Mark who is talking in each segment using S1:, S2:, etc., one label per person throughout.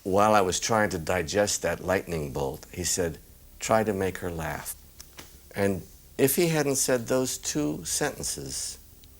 S1: while I was trying to digest that lightning bolt, he said, "Try to make her laugh." And if he hadn't said those two sentences,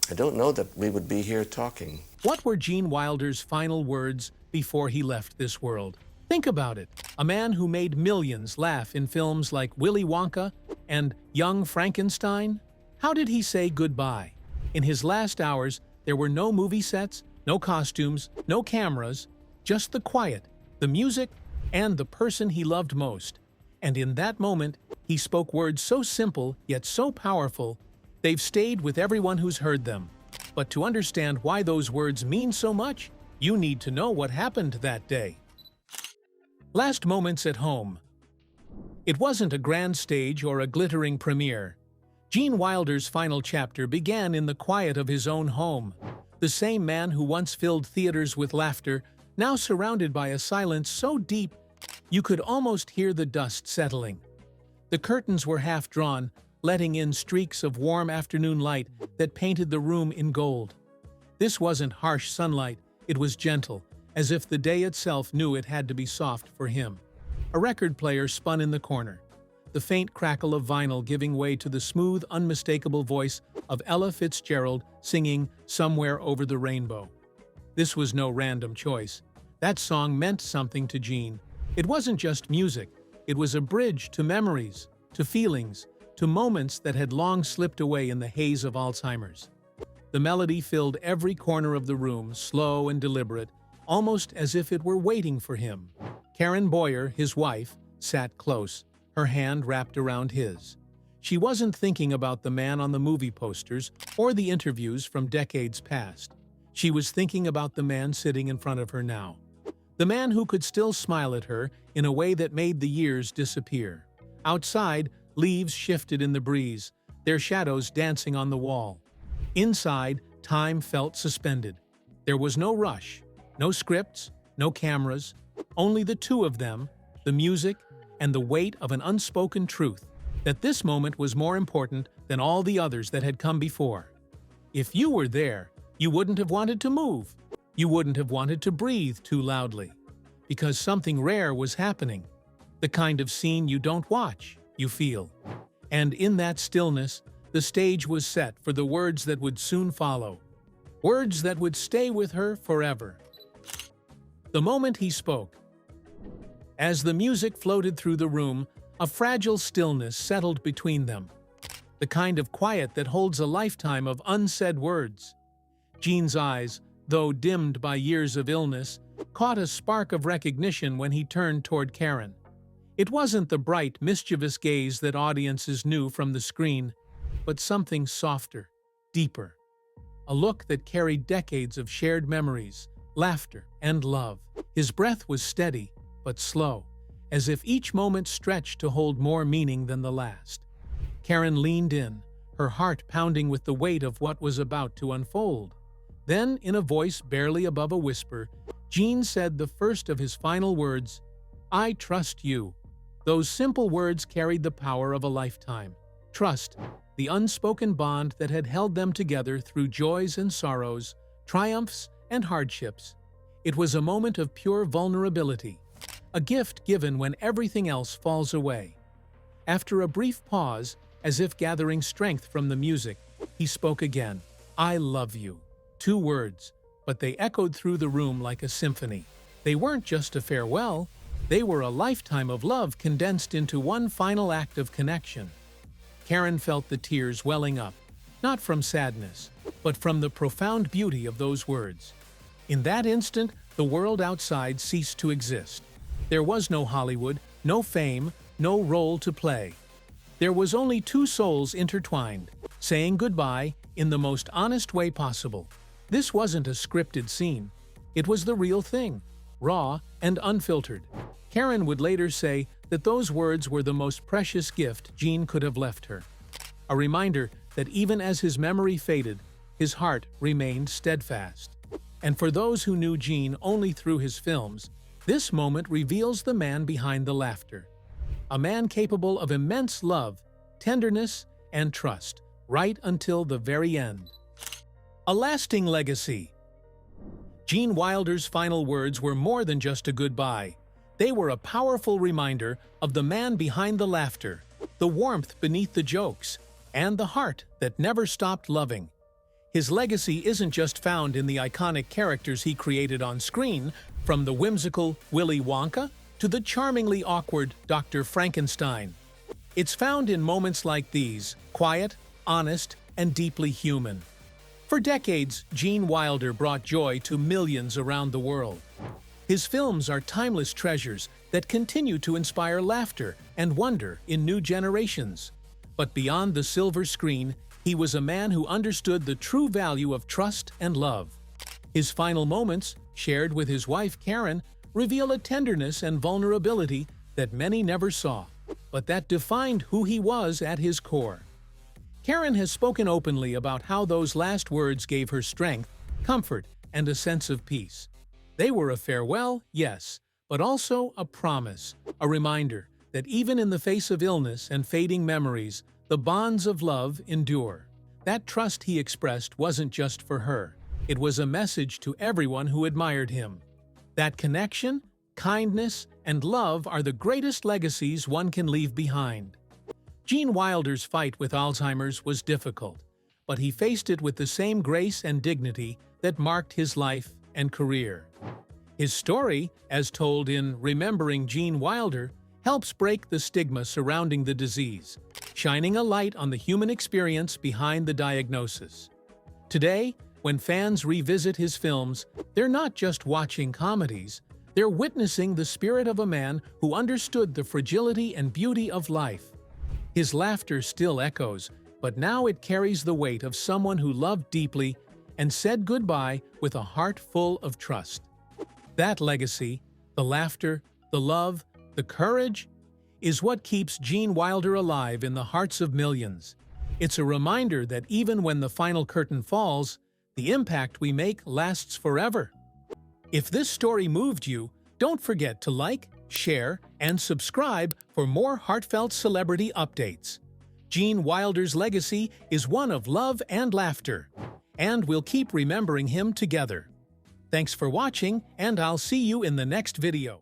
S1: I don't know that we would be here talking.
S2: What were Gene Wilder's final words before he left this world? Think about it. A man who made millions laugh in films like Willy Wonka and Young Frankenstein? How did he say goodbye? In his last hours, there were no movie sets, no costumes, no cameras, just the quiet, the music, and the person he loved most. And in that moment, he spoke words so simple yet so powerful, they've stayed with everyone who's heard them. But to understand why those words mean so much, you need to know what happened that day. Last moments at home. It wasn't a grand stage or a glittering premiere. Gene Wilder's final chapter began in the quiet of his own home. The same man who once filled theaters with laughter, now surrounded by a silence so deep you could almost hear the dust settling. The curtains were half drawn, letting in streaks of warm afternoon light that painted the room in gold. This wasn't harsh sunlight, it was gentle, as if the day itself knew it had to be soft for him. A record player spun in the corner, the faint crackle of vinyl giving way to the smooth, unmistakable voice of Ella Fitzgerald singing "Somewhere Over the Rainbow." This was no random choice. That song meant something to Gene. It wasn't just music, it was a bridge to memories, to feelings, to moments that had long slipped away in the haze of Alzheimer's. The melody filled every corner of the room, slow and deliberate, almost as if it were waiting for him. Karen Boyer, his wife, sat close, her hand wrapped around his. She wasn't thinking about the man on the movie posters or the interviews from decades past. She was thinking about the man sitting in front of her now. The man who could still smile at her in a way that made the years disappear. Outside, leaves shifted in the breeze, their shadows dancing on the wall. Inside, time felt suspended. There was no rush, no scripts, no cameras, only the two of them, the music, and the weight of an unspoken truth, that this moment was more important than all the others that had come before. If you were there, you wouldn't have wanted to move. You wouldn't have wanted to breathe too loudly. Because something rare was happening. The kind of scene you don't watch, you feel. And in that stillness, the stage was set for the words that would soon follow. Words that would stay with her forever. The moment he spoke. As the music floated through the room, a fragile stillness settled between them. The kind of quiet that holds a lifetime of unsaid words. Gene's eyes, though dimmed by years of illness, caught a spark of recognition when he turned toward Karen. It wasn't the bright, mischievous gaze that audiences knew from the screen, but something softer, deeper. A look that carried decades of shared memories, laughter, and love. His breath was steady, but slow, as if each moment stretched to hold more meaning than the last. Karen leaned in, her heart pounding with the weight of what was about to unfold. Then, in a voice barely above a whisper, Gene said the first of his final words, "I trust you." Those simple words carried the power of a lifetime. Trust, the unspoken bond that had held them together through joys and sorrows, triumphs and hardships. It was a moment of pure vulnerability, a gift given when everything else falls away. After a brief pause, as if gathering strength from the music, he spoke again, "I love you." 2 words, but they echoed through the room like a symphony. They weren't just a farewell, they were a lifetime of love condensed into one final act of connection. Karen felt the tears welling up, not from sadness, but from the profound beauty of those words. In that instant, the world outside ceased to exist. There was no Hollywood, no fame, no role to play. There was only 2 souls intertwined, saying goodbye in the most honest way possible. This wasn't a scripted scene. It was the real thing, raw and unfiltered. Karen would later say that those words were the most precious gift Gene could have left her. A reminder that even as his memory faded, his heart remained steadfast. And for those who knew Gene only through his films, this moment reveals the man behind the laughter. A man capable of immense love, tenderness, and trust, right until the very end. A lasting legacy. Gene Wilder's final words were more than just a goodbye. They were a powerful reminder of the man behind the laughter, the warmth beneath the jokes, and the heart that never stopped loving. His legacy isn't just found in the iconic characters he created on screen, from the whimsical Willy Wonka to the charmingly awkward Dr. Frankenstein. It's found in moments like these, quiet, honest, and deeply human. For decades, Gene Wilder brought joy to millions around the world. His films are timeless treasures that continue to inspire laughter and wonder in new generations. But beyond the silver screen, he was a man who understood the true value of trust and love. His final moments, shared with his wife Karen, reveal a tenderness and vulnerability that many never saw, but that defined who he was at his core. Karen has spoken openly about how those last words gave her strength, comfort, and a sense of peace. They were a farewell, yes, but also a promise, a reminder that even in the face of illness and fading memories, the bonds of love endure. That trust he expressed wasn't just for her. It was a message to everyone who admired him. That connection, kindness, and love are the greatest legacies one can leave behind. Gene Wilder's fight with Alzheimer's was difficult, but he faced it with the same grace and dignity that marked his life and career. His story, as told in Remembering Gene Wilder, helps break the stigma surrounding the disease, shining a light on the human experience behind the diagnosis. Today, when fans revisit his films, they're not just watching comedies, they're witnessing the spirit of a man who understood the fragility and beauty of life. His laughter still echoes, but now it carries the weight of someone who loved deeply and said goodbye with a heart full of trust. That legacy, the laughter, the love, the courage, is what keeps Gene Wilder alive in the hearts of millions. It's a reminder that even when the final curtain falls, the impact we make lasts forever. If this story moved you, don't forget to like, share, and subscribe for more heartfelt celebrity updates. Gene Wilder's legacy is one of love and laughter, and we'll keep remembering him together. Thanks for watching, and I'll see you in the next video.